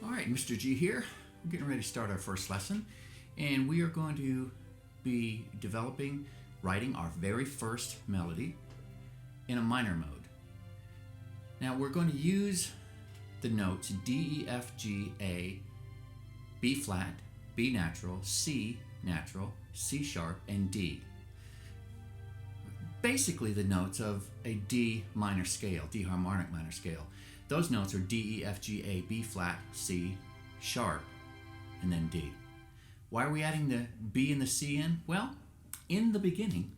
All right, Mr. G here. We're getting ready to start our first lesson, and we are going to be writing our very first melody in a minor mode. Now we're going to use the notes D, E, F, G, A, B flat, B natural, C natural, C sharp, and D. Basically the notes of a D minor scale, D harmonic minor scale. Those notes are D, E, F, G, A, B flat, C, sharp, and then D. Why are we adding the B and the C in? Well, in the beginning,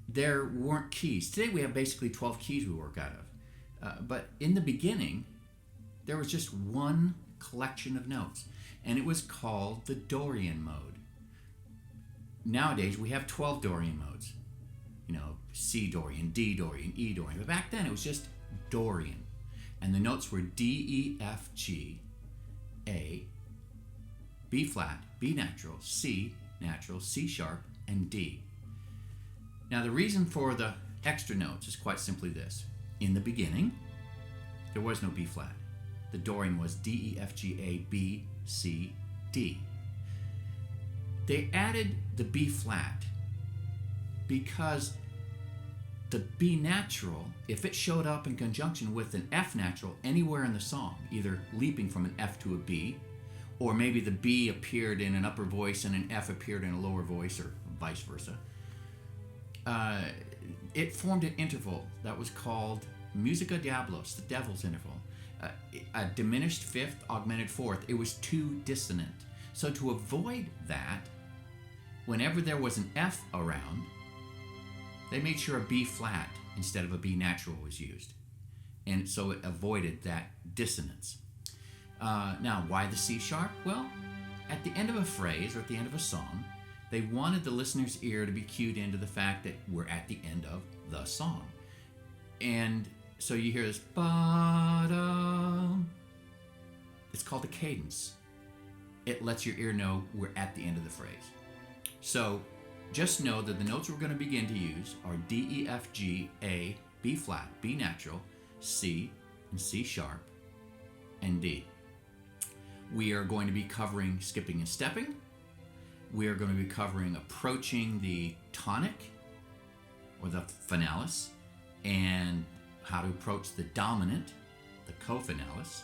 there weren't keys. Today we have basically 12 keys we work out of. But in the beginning, there was just one collection of notes, and it was called the Dorian Mode. Nowadays, we have 12 Dorian modes. You know, C Dorian, D Dorian, E Dorian. But back then, it was just Dorian. And the notes were D, E, F, G, A, B flat, B natural, C sharp, and D. Now, the reason for the extra notes is quite simply this. In the beginning, there was no B flat. The Dorian was D, E, F, G, A, B, C, D. They added the B flat because the B natural, if it showed up in conjunction with an F natural anywhere in the song, either leaping from an F to a B, or maybe the B appeared in an upper voice and an F appeared in a lower voice, or vice versa, it formed an interval that was called Musica Diablos, the devil's interval. A diminished fifth, augmented fourth. It was too dissonant. So to avoid that, whenever there was an F around, they made sure a B flat instead of a B natural was used. And so it avoided that dissonance. Now, why the C sharp? Well, at the end of a phrase or at the end of a song, they wanted the listener's ear to be cued into the fact that we're at the end of the song. And so you hear this ba-dum. It's called a cadence. It lets your ear know we're at the end of the phrase. So just know that the notes we're going to begin to use are D, E, F, G, A, B flat, B natural, C, and C sharp, and D. We are going to be covering skipping and stepping. We are going to be covering approaching the tonic or the finalis, and how to approach the dominant, the cofinalis,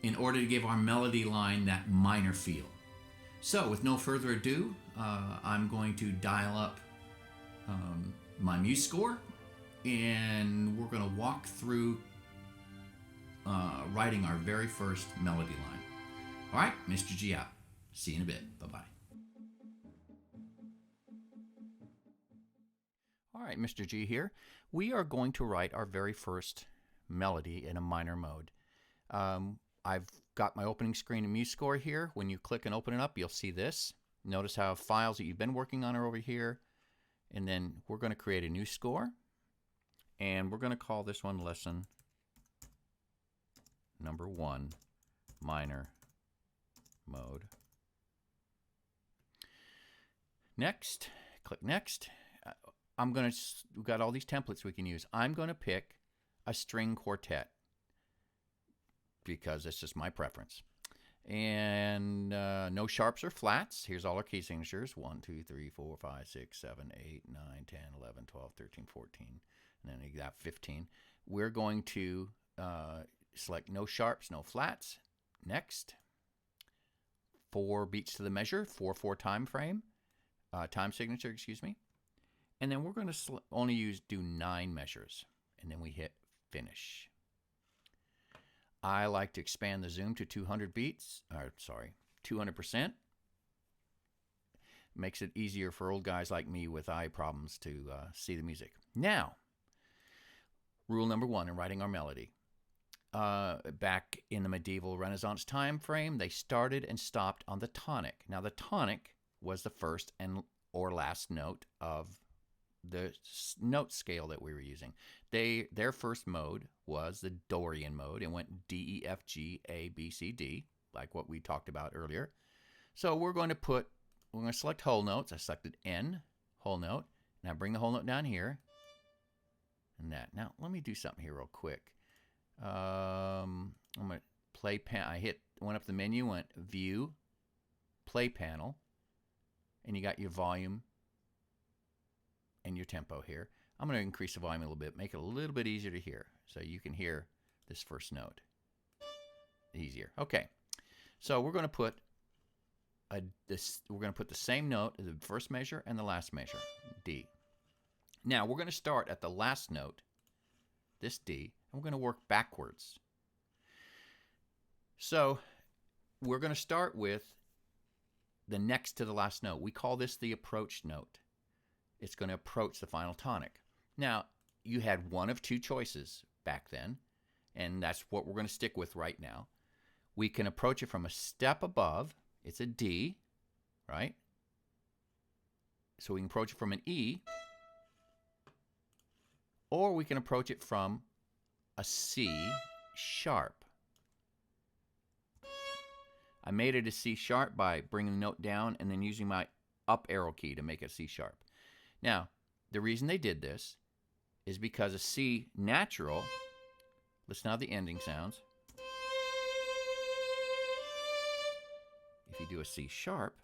in order to give our melody line that minor feel. So with no further ado, I'm going to dial up my muse score, and we're going to walk through writing our very first melody line. All right, Mr. G out. See you in a bit. Bye-bye. All right, Mr. G here. We are going to write our very first melody in a minor mode. I've got my opening screen and muse score here. When you click and open it up, you'll see this. Notice how files that you've been working on are over here. And then we're going to create a new score. And we're going to call this one lesson number 1, minor mode. Next, click next. We've got all these templates we can use. I'm going to pick a string quartet because it's just my preference. And no sharps or flats. Here's all our key signatures. 1, 2, 3, 4, 5, 6, 7, 8, 9, 10, 11, 12, 13, 14. And then you got 15. We're going to select no sharps, no flats. Next. 4 beats to the measure, 4/4 time frame. Time signature, excuse me. And then we're going to only do 9 measures. And then we hit finish. I like to expand the zoom to 200 beats, 200%. Makes it easier for old guys like me with eye problems to see the music. Now, rule number 1 in writing our melody. Back in the medieval Renaissance time frame, they started and stopped on the tonic. Now, the tonic was the first or last note of the note scale that we were using. Their first mode was the Dorian mode and went D, E, F, G, A, B, C, D, like what we talked about earlier. So we're going to select whole notes. I selected N, whole note. Now bring the whole note down here. And that. Now let me do something here real quick. I'm going to play pan. Went up the menu, went View, Play Panel, and you got your volume and your tempo here. I'm going to increase the volume a little bit, make it a little bit easier to hear, so you can hear this first note easier. Okay, so we're going to put the same note as the first measure and the last measure, D. Now we're going to start at the last note, this D, and we're going to work backwards. So we're going to start with the next to the last note. We call this the approach note. It's going to approach the final tonic. Now, you had one of two choices back then, and that's what we're going to stick with right now. We can approach it from a step above. It's a D, right? So we can approach it from an E, or we can approach it from a C sharp. I made it a C sharp by bringing the note down and then using my up arrow key to make it C sharp. Now, the reason they did this is because a C natural, listen how the ending sounds. If you do a C sharp,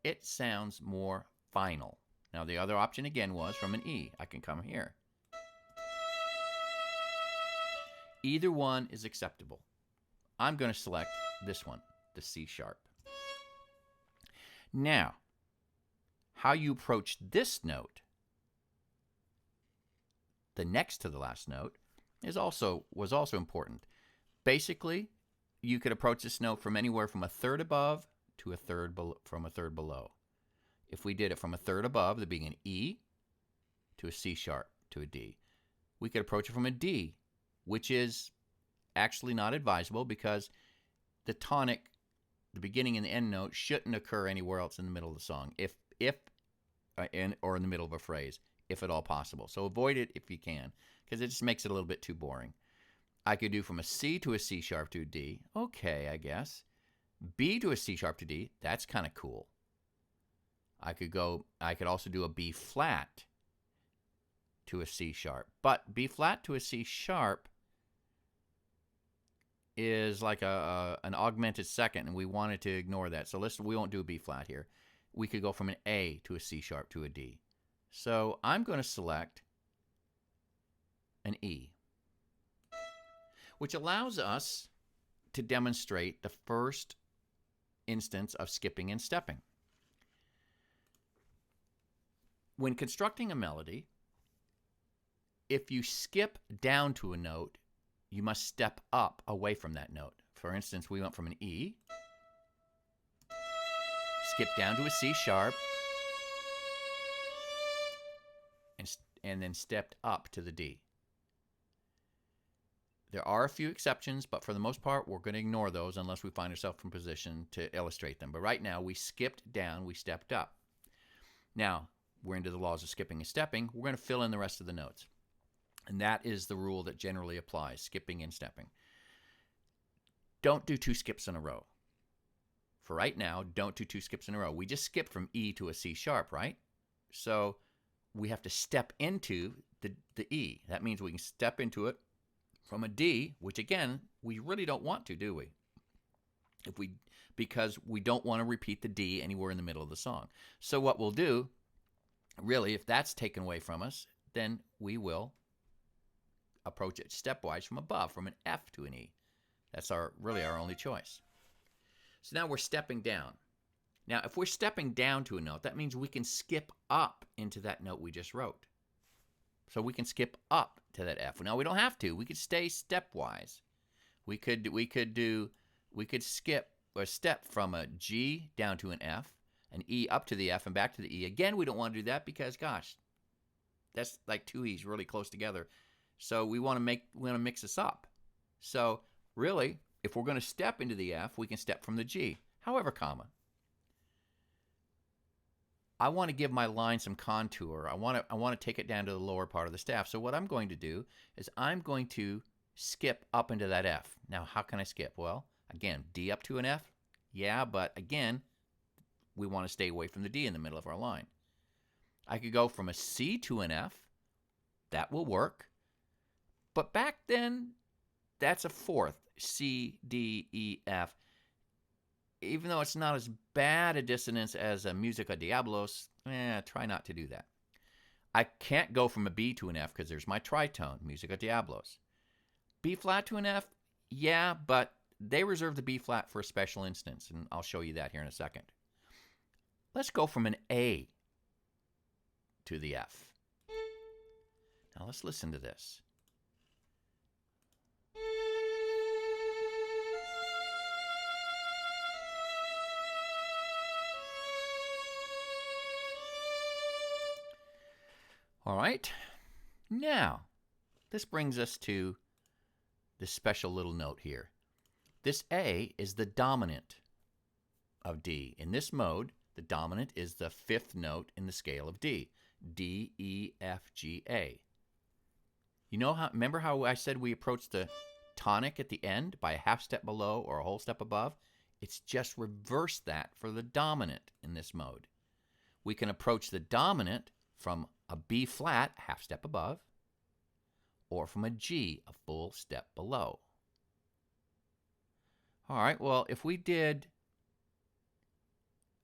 it sounds more final. Now, the other option again was from an E. I can come here. Either one is acceptable. I'm going to select this one, the C sharp. Now, how you approach this note, the next to the last note, was also important. Basically, you could approach this note from anywhere from a third above to a third below. If we did it from a third above, there'd be an E to a C sharp to a D. We could approach it from a D, which is actually not advisable because the tonic, the beginning and the end note, shouldn't occur anywhere else in the middle of the song, or in the middle of a phrase, if at all possible. So avoid it if you can, because it just makes it a little bit too boring. I could do from a C to a C sharp to a D. Okay, I guess. B to a C sharp to D. That's kind of cool. I could also do a B flat to a C sharp. But B flat to a C sharp is like an augmented second, and we wanted to ignore that. So we won't do a B flat here. We could go from an A to a C sharp to a D. So I'm going to select an E, which allows us to demonstrate the first instance of skipping and stepping. When constructing a melody, if you skip down to a note, you must step up away from that note. For instance, we went from an E, skip down to a C sharp, and then stepped up to the D. There are a few exceptions, but for the most part, we're going to ignore those unless we find ourselves in position to illustrate them. But right now, we skipped down, we stepped up. Now, we're into the laws of skipping and stepping. We're going to fill in the rest of the notes. And that is the rule that generally applies, skipping and stepping. Don't do two skips in a row. For right now, don't do two skips in a row. We just skipped from E to a C sharp, right? So we have to step into the E. That means we can step into it from a D, which again, we really don't want to, do we? Because we don't want to repeat the D anywhere in the middle of the song. So what we'll do, really, if that's taken away from us, then we will approach it stepwise from above, from an F to an E. That's really our only choice. So now we're stepping down. Now, if we're stepping down to a note, that means we can skip up into that note we just wrote. So we can skip up to that F. Now, we don't have to. We could stay stepwise. We could skip or step from a G down to an F, an E up to the F, and back to the E. Again, we don't want to do that because, gosh, that's like two E's really close together. So we want to mix this up. So really, if we're going to step into the F, we can step from the G, however common. I want to give my line some contour. I want to take it down to the lower part of the staff. So what I'm going to do is I'm going to skip up into that F. Now, how can I skip? Well, again, D up to an F. Yeah, but again, we want to stay away from the D in the middle of our line. I could go from a C to an F. That will work. But back then, that's a fourth, C, D, E, F. Even though it's not as bad a dissonance as a Musica Diablos, try not to do that. I can't go from a B to an F because there's my tritone, Musica Diablos. B flat to an F, yeah, but they reserve the B flat for a special instance, and I'll show you that here in a second. Let's go from an A to the F. Now let's listen to this. All right, now this brings us to this special little note here. This A is the dominant of D. In this mode, the dominant is the fifth note in the scale of D. D, E, F, G, A. Remember how I said we approach the tonic at the end by a half step below or a whole step above? It's just reverse that for the dominant in this mode. We can approach the dominant from a B flat, half step above, or from a G, a full step below. All right, well, if we did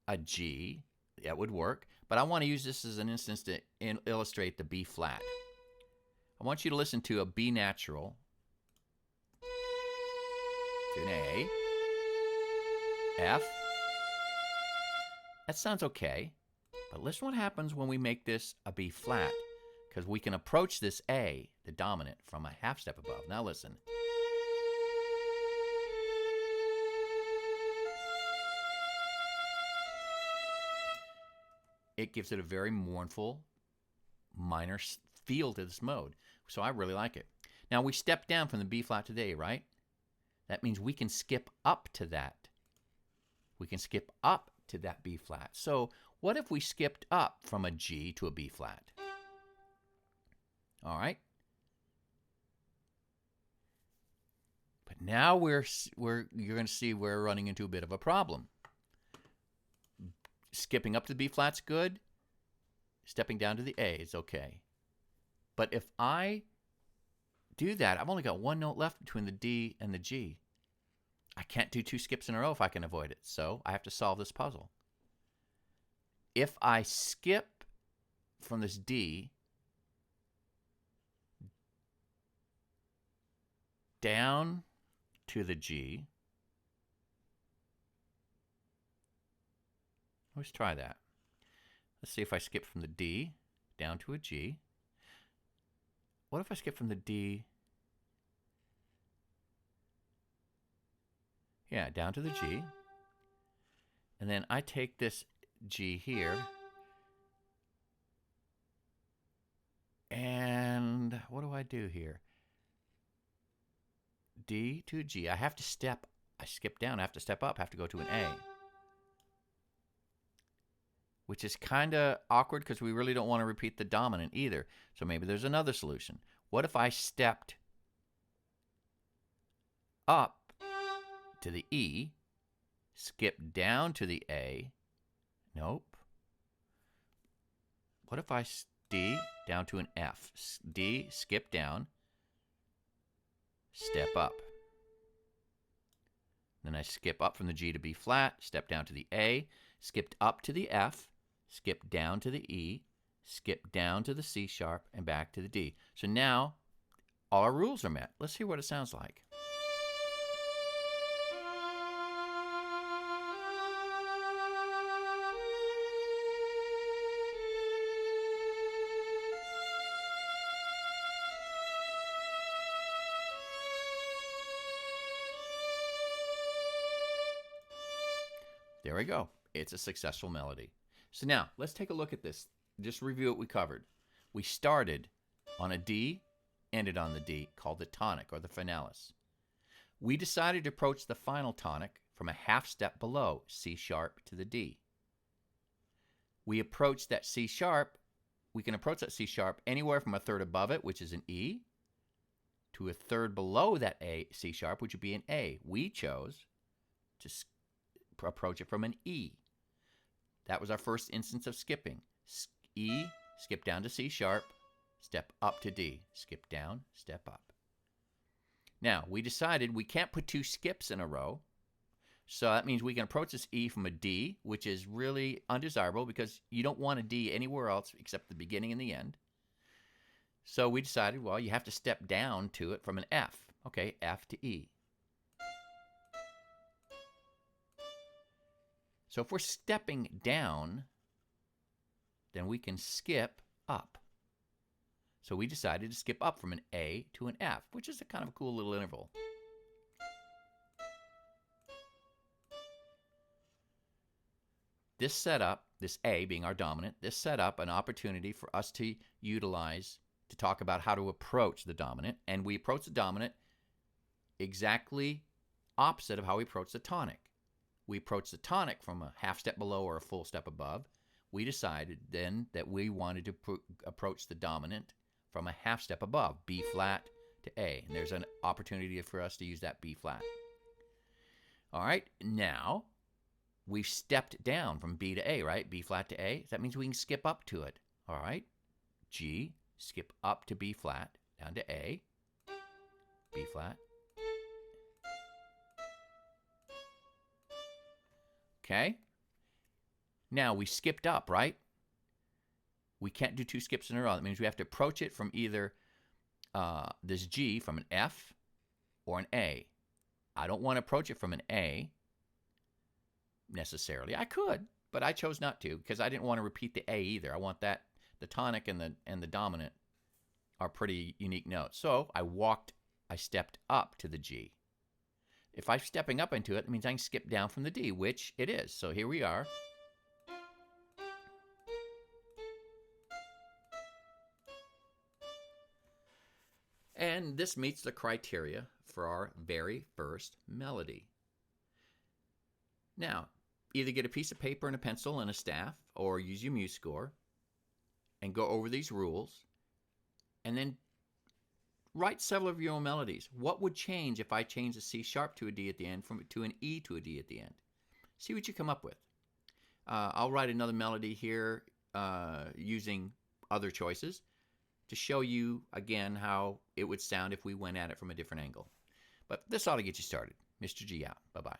a G, that would work, but I want to use this as an instance to illustrate the B flat. I want you to listen to a B natural, to an A, F. That sounds okay, but listen what happens when we make this a B flat, because we can approach this A, the dominant, from a half step above. Now listen. It gives it a very mournful minor feel to this mode. So I really like it. Now we step down from the B flat to the A, right? That means we can skip up to that. We can skip up to that B flat. So what if we skipped up from a G to a B flat? All right. But now you're going to see we're running into a bit of a problem. Skipping up to the B flat's good. Stepping down to the A is okay. But if I do that, I've only got one note left between the D and the G. I can't do two skips in a row if I can avoid it. So I have to solve this puzzle. If I skip from this D down to the G, let's try that. Let's see if I skip from the D down to a G. What if I skip from the D, down to the G, and then I take this G here, and what do I do here? D to G. I have to step. I skip down. I have to step up. I have to go to an A, which is kind of awkward because we really don't want to repeat the dominant either. So maybe there's another solution. What if I stepped up to the E, skipped down to the A? Nope. What if I D down to an F? D, skip down, step up. Then I skip up from the G to B flat, step down to the A, skipped up to the F, skip down to the E, skip down to the C sharp, and back to the D. So now all our rules are met. Let's hear what it sounds like. There we go. It's a successful melody. So now, let's take a look at this. Just review what we covered. We started on a D, ended on the D, called the tonic or the finalis. We decided to approach the final tonic from a half step below, C sharp to the D. We approached that C sharp. We can approach that C sharp anywhere from a third above it, which is an E, to a third below that A, C sharp, which would be an A. We chose to approach it from an E. That was our first instance of skipping. E, skip down to C sharp, step up to D. Skip down, step up. Now, we decided we can't put two skips in a row. So that means we can approach this E from a D, which is really undesirable because you don't want a D anywhere else except the beginning and the end. So we decided, well, you have to step down to it from an F. Okay, F to E. So if we're stepping down, then we can skip up. So we decided to skip up from an A to an F, which is a kind of a cool little interval. This set up, this A being our dominant, this set up an opportunity for us to utilize to talk about how to approach the dominant. And we approach the dominant exactly opposite of how we approach the tonic. We approach the tonic from a half step below or a full step above. We decided then that we wanted to approach the dominant from a half step above, B flat to A. And there's an opportunity for us to use that B flat. All right, now we've stepped down from B to A, right? B flat to A. That means we can skip up to it. All right, G, skip up to B flat, down to A, B flat. Okay. Now we skipped up, right? We can't do two skips in a row. That means we have to approach it from either this G from an F or an A. I don't want to approach it from an A necessarily. I could, but I chose not to because I didn't want to repeat the A either. I want that the tonic and the dominant are pretty unique notes. So I stepped up to the G. If I'm stepping up into it, it means I can skip down from the D, which it is. So here we are. And this meets the criteria for our very first melody. Now, either get a piece of paper and a pencil and a staff, or use your MuseScore and go over these rules, and then write several of your own melodies. What would change if I changed a C sharp to a D at the end to an E to a D at the end? See what you come up with. I'll write another melody here using other choices to show you again how it would sound if we went at it from a different angle. But this ought to get you started. Mr. G out. Bye-bye.